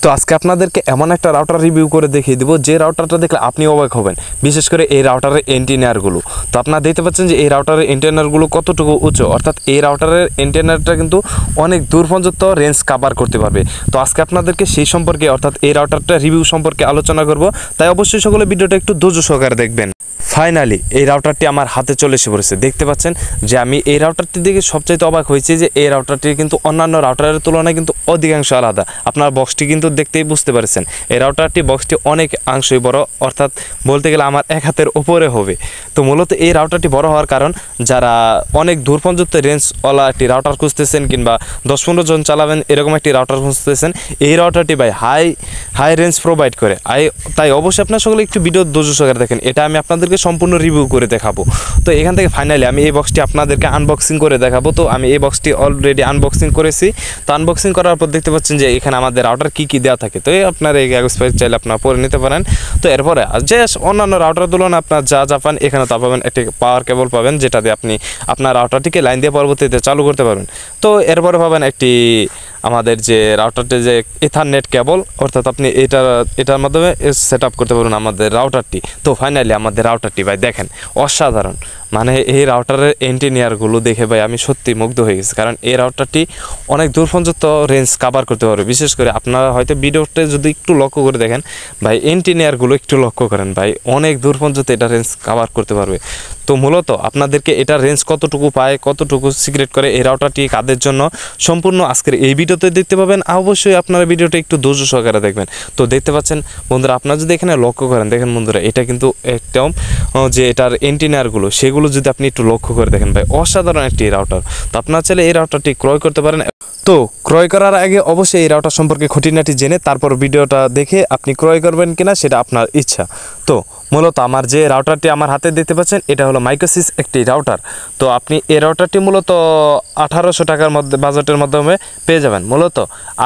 তো আজকে আপনাদেরকে এমন একটা রাউটার রিভিউ করে দেখিয়ে দিব যে রাউটারটা দেখলে আপনি অবাক হবেন, বিশেষ করে এই রাউটারের এন্টিনারগুলো। তো আপনারা দেখতে পাচ্ছেন যে এই রাউটারের এন্টিনারগুলো কতটুকু উঁচু, অর্থাৎ এই রাউটারের এন্টিনারটা কিন্তু অনেক দূর পর্যন্ত রেঞ্জ কভার করতে পারবে। তো আজকে আপনাদেরকে সেই সম্পর্কে অর্থাৎ এই রাউটারটা রিভিউ সম্পর্কে আলোচনা করব, তাই অবশ্যই সকলে ভিডিওটা একটু ধৈর্য সহকারে দেখবেন। ফাইনালি এই রাউটারটি আমার হাতে চলে এসে পড়েছে। দেখতে পাচ্ছেন যে আমি এই রাউটারটি দেখে সবচাইতে অবাক হয়েছি যে এই রাউটারটি কিন্তু অন্যান্য রাউটারের তুলনায় কিন্তু অধিকাংশ আলাদা। আপনার বক্সটি কিন্তু দেখতেই বুঝতে পারছেন এই রাউটারটি বক্সটি অনেক অংশই বড়, অর্থাৎ বলতে গেলে আমার এক হাতের ওপরে হবে। তো মূলত এই রাউটারটি বড় হওয়ার কারণ যারা অনেক দূর পর্যন্ত রেঞ্জওয়ালা একটি রাউটার খুঁজতেছেন কিংবা 10-15 জন চালাবেন এরকম একটি রাউটার খুঁজতেছেন, এই রাউটারটি ভাই হাই রেঞ্জ প্রোভাইড করে। তাই অবশ্যই আপনার সকলে একটু ভিডিও ধৈর্য সহকারে দেখেন, এটা আমি আপনাদেরকে সম্পূর্ণ রিভিউ করে দেখাবো। তো এখান থেকে ফাইনালি আমি এই বক্সটি আপনাদেরকে আনবক্সিং করে দেখাবো। তো আমি এই বক্সটি অলরেডি আনবক্সিং করেছি। তো আনবক্সিং করার পর দেখতে পাচ্ছেন যে এখানে আমাদের রাউটার কী কী দেওয়া থাকে। তো আপনার এই কাগজ ফাইল চাইলে আপনারা পরে নিতে পারেন। তো এরপরে যে অন্যান্য রাউটার তুলনায় আপনার যা পান এখানে তা পাবেন, একটি পাওয়ার কেবল পাবেন যেটা দিয়ে আপনি আপনার রাউটারটিকে লাইন দিয়ে পরবর্তীতে চালু করতে পারবেন। তো এরপরে পাবেন একটি আমাদের যে রাউটারটি যে ইথারনেট কেবল, অর্থাৎ আপনি এটার মাধ্যমে সেট আপ করতে পারবেন আমাদের রাউটারটি। তো ফাইনালি আমাদের রাউটারটি ভাই দেখেন অসাধারণ, মানে এই রাউটারের এন্টিনিয়ারগুলো দেখে ভাই আমি সত্যি মুগ্ধ হয়ে গেছি। কারণ এই রাউটারটি অনেক দূর পর্যন্ত রেঞ্জ কভার করতে পারবে। বিশেষ করে আপনারা হয়তো ভিডিওতে যদি একটু লক্ষ্য করে দেখেন ভাই, এন্টিনিয়ারগুলো একটু লক্ষ্য করেন ভাই, অনেক দূর পর্যন্ত এটা রেঞ্জ কভার করতে পারবে। তো মূলত আপনাদেরকে এটা রেঞ্জ কতটুকু পায়, কতটুকু সিক্রেট করে এই রাউটারটি কাদের জন্য, সম্পূর্ণ আজকের এই ভিডিওতে দেখতে পাবেন। অবশ্যই আপনারা ভিডিওটা একটু ধৈর্য সহকারে দেখবেন। তো দেখতে পাচ্ছেন বন্ধুরা, আপনারা যদি এখানে লক্ষ্য করেন, দেখেন বন্ধুরা এটা কিন্তু একদম যে এটার এন্টিনিয়ারগুলো সেগুলো যদি আপনি একটু লক্ষ্য করে দেখেন ভাই, অসাধারণ একটি রাউটার। তো আপনারা চাইলে এই রাউটারটি ক্রয় করতে পারেন। তো ক্রয় করার আগে অবশ্যই এই রাউটার সম্পর্কে খুঁটিনাটি জেনে তারপর ভিডিওটা দেখে আপনি ক্রয় করবেন কিনা সেটা আপনার ইচ্ছা। তো মূলত আমার যে রাউটারটি আমার হাতে দেখতে পাচ্ছেন এটা হলো মাইক্রোসিস একটি রাউটার। তো আপনি এই রাউটারটি মূলত 1800 টাকার মধ্যে বাজেটের মাধ্যমে পেয়ে যাবেন। মূলত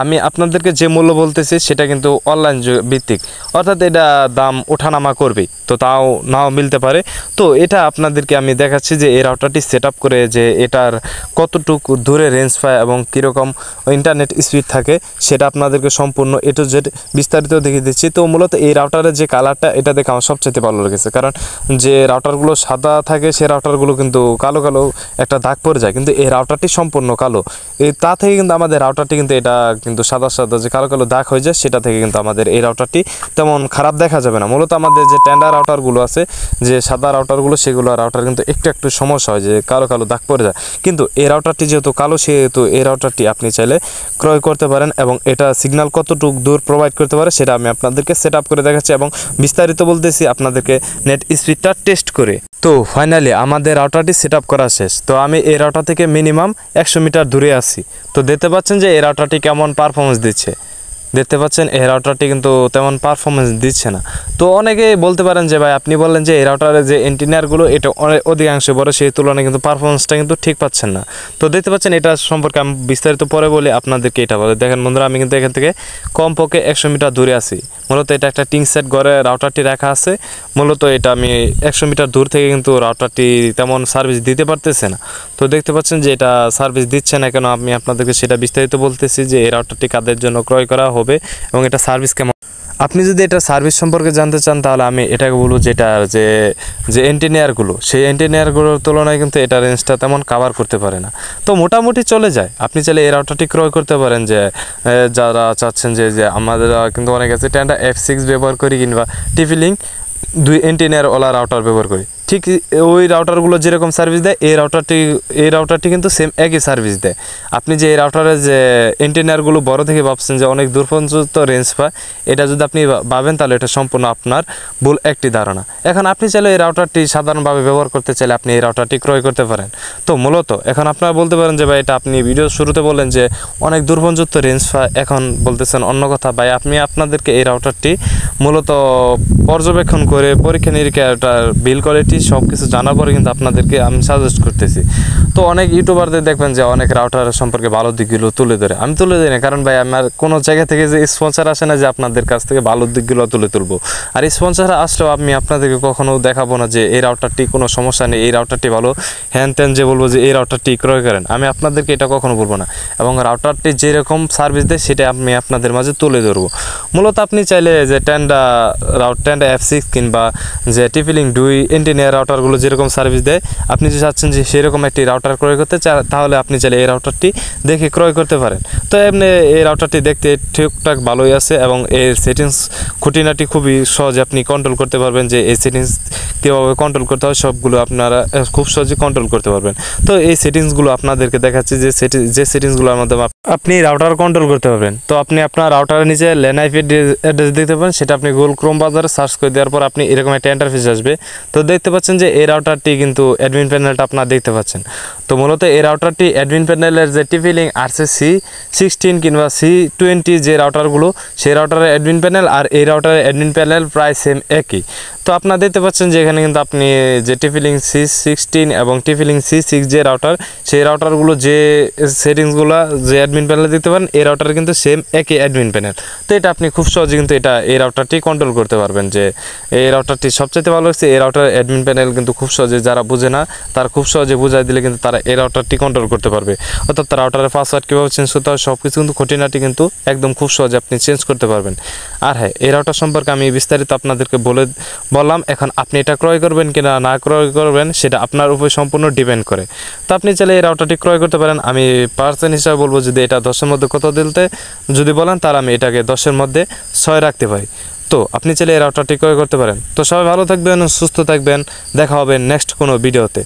আমি আপনাদেরকে যে মূল্য বলতেছি সেটা কিন্তু অনলাইন ভিত্তিক, অর্থাৎ এটা দাম ওঠানামা করবেই, তো তাও নাও মিলতে পারে। তো এটা আপনাদেরকে আমি দেখাচ্ছি যে এই রাউটারটি সেট আপ করে যে এটার কতটুকু দূরে রেঞ্জ পায় এবং কীরকম ইন্টারনেট স্পিড থাকে সেটা আপনাদেরকে সম্পূর্ণ A to Z বিস্তারিত দেখিয়ে দিচ্ছি। তো মূলত এই রাউটারের যে কালারটা এটা দেখে আমার সবচেয়ে ভালো লেগেছে, কারণ যে রাউটারগুলো সাদা থাকে সে রাউটারগুলো কিন্তু কালো কালো একটা দাগ পড়ে যায়, কিন্তু এই রাউটারটি সম্পূর্ণ কালো। তা থেকে কিন্তু আমাদের রাউটারটি কিন্তু এটা কিন্তু সাদা যে কালো কালো দাগ হয়ে যায় সেটা থেকে কিন্তু আমাদের এই রাউটারটি তেমন খারাপ দেখা যাবে না। মূলত আমাদের যে টেন্ডার রাউটারগুলো আছে, যে সাদা রাউটারগুলো, সেগুলো রাউটার কিন্তু একটু সমস্যা হয় যে কালো কালো দাগ পড়ে যায়, কিন্তু এই রাউটারটি যেহেতু কালো সেহেতু এই রাউটারটি আপনি চাইলে ক্রয় করতে পারেন। এবং এটা সিগন্যাল কতটুকু দূর প্রোভাইড করতে পারে সেটা আমি আপনাদেরকে সেট আপ করে দেখাচ্ছি এবং বিস্তারিত বলতেছি আপনাদেরকে নেট স্পিডটা টেস্ট করে। তো ফাইনালি আমাদের রাউটারটি সেট আপ করা শেষ। তো আমি এই রাউটার থেকে মিনিমাম 100 মিটার দূরে আছি। তো দেখতে পাচ্ছেন যে এই রাউটারটি কেমন পারফরমেন্স দিচ্ছে। দেখতে পাচ্ছেন এই রাউটারটি কিন্তু তেমন পারফরমেন্স দিচ্ছে না। তো অনেকে বলতে পারেন যে ভাই আপনি বললেন যে এই রাউটারের যে এন্টিনিয়ারগুলো এটা অধিকাংশ বড়, সেই তুলনায় কিন্তু পারফরমেন্সটা কিন্তু ঠিক পাচ্ছেন না। তো দেখতে পাচ্ছেন এটা সম্পর্কে আমি বিস্তারিত পরে বলে আপনাদেরকে এটা বলে দেখেন বন্ধুরা, আমি কিন্তু এখান থেকে কমপক্ষে 100 মিটার দূরে আছি। মূলত এটা একটা টিন সেট ঘরে রাউটারটি রাখা আছে। মূলত এটা আমি 100 মিটার দূর থেকে কিন্তু রাউটারটি তেমন সার্ভিস দিতে পারতেছে না। তো দেখতে পাচ্ছেন যে এটা সার্ভিস দিচ্ছে না কেন, আমি আপনাদেরকে সেটা বিস্তারিত বলতেছি যে এই রাউটারটি কাদের জন্য ক্রয় করা হবে এবং এটা সার্ভিস কেমন। আপনি যদি এটা সার্ভিস সম্পর্কে জানতে চান তাহলে আমি এটাকে বলবো যেটার যে এন্টিনিয়ারগুলো, সেই এন্টিনিয়ারগুলোর তুলনায় কিন্তু এটা রেঞ্জটা তেমন কাভার করতে পারে না। তো মোটামুটি চলে যায়। আপনি চাইলে এই রাউটারটি ক্রয় করতে পারেন, যে যারা চাচ্ছেন যে আমাদের কিন্তু অনেক আছে টেন্ডার F6 ব্যবহার করি কিংবা TP-Link 2 এন্টিনিয়ারওয়ালা রাউটার ব্যবহার করি। ঠিক ওই রাউটারগুলো যেরকম সার্ভিস দেয় এই রাউটারটি কিন্তু সেম একই সার্ভিস দেয়। আপনি যে এই রাউটারের যে এন্টিনিয়ারগুলো বড় থেকে ভাবছেন যে অনেক দূর পর্যন্ত রেঞ্জ পায়, এটা যদি আপনি ভাবেন তাহলে এটা সম্পূর্ণ আপনার ভুল একটি ধারণা। এখন আপনি চাইলে এই রাউটারটি সাধারণভাবে ব্যবহার করতে চাইলে আপনি এই রাউটারটি ক্রয় করতে পারেন। তো মূলত এখন আপনারা বলতে পারেন যে ভাই এটা আপনি ভিডিও শুরুতে বললেন যে অনেক দূর পর্যন্ত রেঞ্জ পায়, এখন বলতেছেন অন্য কথা। ভাই আমি আপনাদেরকে এই রাউটারটি মূলত পর্যবেক্ষণ করে পরীক্ষা নিরীক্ষা এটার বিল কোয়ালিটি সব কিছু জানার পরে কিন্তু আপনাদেরকে আমি সাজেস্ট করতেছি। তো অনেক ইউটিউবারদের দেখবেন যে অনেক রাউটার সম্পর্কে ভালো দিকগুলো তুলে ধরে, আমি তুলে দিই না, কারণ ভাই আমার কোনো জায়গা থেকে যে স্পন্সর আসে না যে আপনাদের কাছ থেকে ভালো দিকগুলো তুলে তুলবো। আর স্পন্সর আসলেও আমি আপনাদেরকে কখনো দেখাবো না যে এই রাউটারটি কোনো সমস্যা নেই, এই রাউটারটি ভালো, হ্যান ত্যান যে বলবো যে এই রাউটারটি ক্রয় করেন, আমি আপনাদেরকে এটা কখনো বলবো না। এবং রাউটারটি যেরকম সার্ভিস দেয় সেটা আমি আপনাদের মাঝে তুলে ধরবো। মূলত আপনি চাইলে যে টেন্ডা F6 কিংবা যে টিপি-লিঙ্ক 2 এন্টিনিয়ার রাউটারগুলো যেরকম সার্ভিস দেয়, আপনি যদি চাচ্ছেন যে সেরকম একটি রাউটার ক্রয় করতে তাহলে আপনি চাইলে এই রাউটারটি দেখে ক্রয় করতে পারেন। তো এমনি এই রাউটারটি দেখতে ঠিকঠাক ভালোই আছে এবং এর সেটিংস খুঁটিনাটি খুবই সহজে আপনি কন্ট্রোল করতে পারবেন, যে এই সেটিংস কীভাবে কন্ট্রোল করতে হয় সবগুলো আপনারা খুব সহজে কন্ট্রোল করতে পারবেন। তো এই সেটিংসগুলো আপনাদেরকে দেখাচ্ছি, যে সেটিংসগুলোর মাধ্যমে আপনি রাউটার কন্ট্রোল করতে পারবেন। তো আপনি আপনার রাউটারের নিচে ল্যান আইপি অ্যাড্রেস দিতে পারেন, সেটা আপনি গুগল ক্রোম ব্রাউজারে সার্চ করে দেওয়ার পর আপনি এরকম একটা ইন্টারফেস আসবে। তো দেখতে পাচ্ছেন যে এই রাউটারটি কিন্তু অ্যাডমিন প্যানেলটা আপনারা দেখতে পাচ্ছেন। তো মূলত এই রাউটারটি অ্যাডমিন প্যানেলের যে টিপি-লিঙ্ক RC16 কিংবা C20 যে রাউটারগুলো, সেই রাউটারের অ্যাডমিন প্যানেল আর এই রাউটারের অ্যাডমিন প্যানেল প্রায় সেম একই। তো আপনারা দেখতে পাচ্ছেন যে এখানে কিন্তু আপনি যে টিপি-লিঙ্ক C16 এবং টিপি-লিঙ্ক C6 যে রাউটার, সেই রাউটারগুলো যে সেটিংসগুলো যে অ্যাডমিন প্যানেলে দিতে পারেন, এই রাউটার কিন্তু সেম একই অ্যাডমিন প্যানেল। তো এটা আপনি খুব সহজে কিন্তু এই রাউটারটি কন্ট্রোল করতে পারবেন, যে এই রাউটারটি সবচেয়ে ভালো লাগছে। এই রাউটারের অ্যাডমিন প্যানেল কিন্তু খুব সহজে, যারা বুঝে না তারা খুব সহজে বুঝাই দিলে কিন্তু তারা এই রাউটারটি কন্ট্রোল করতে পারবে। অর্থাৎ রাউটারের পাসওয়ার্ড কীভাবে চেঞ্জ করতে হয় সব কিছু কিন্তু খুঁটিনাটি কিন্তু একদম খুব সহজে আপনি চেঞ্জ করতে পারবেন। আর হ্যাঁ, এই রাউটার সম্পর্কে আমি বিস্তারিত আপনাদেরকে বললাম। এখন আপনি এটা ক্রয় করবেন কিনা না ক্রয় করবেন সেটা আপনার উপর সম্পূর্ণ ডিপেন্ড করে। তো আপনি চাইলে এই রাউটারটি ক্রয় করতে পারেন। আমি পার্সেন্ট হিসাবে বলবো, যদি এটা 10-এর মধ্যে কত দিতে যদি বলেন, তাহলে আমি এটাকে 10-এর মধ্যে 6 রাখতে পারি। তো আপনি চাইলে এই রাউটারটি ক্রয় করতে পারেন। তো সবাই ভালো থাকবেন, সুস্থ থাকবেন, দেখা হবে নেক্সট কোনো ভিডিওতে।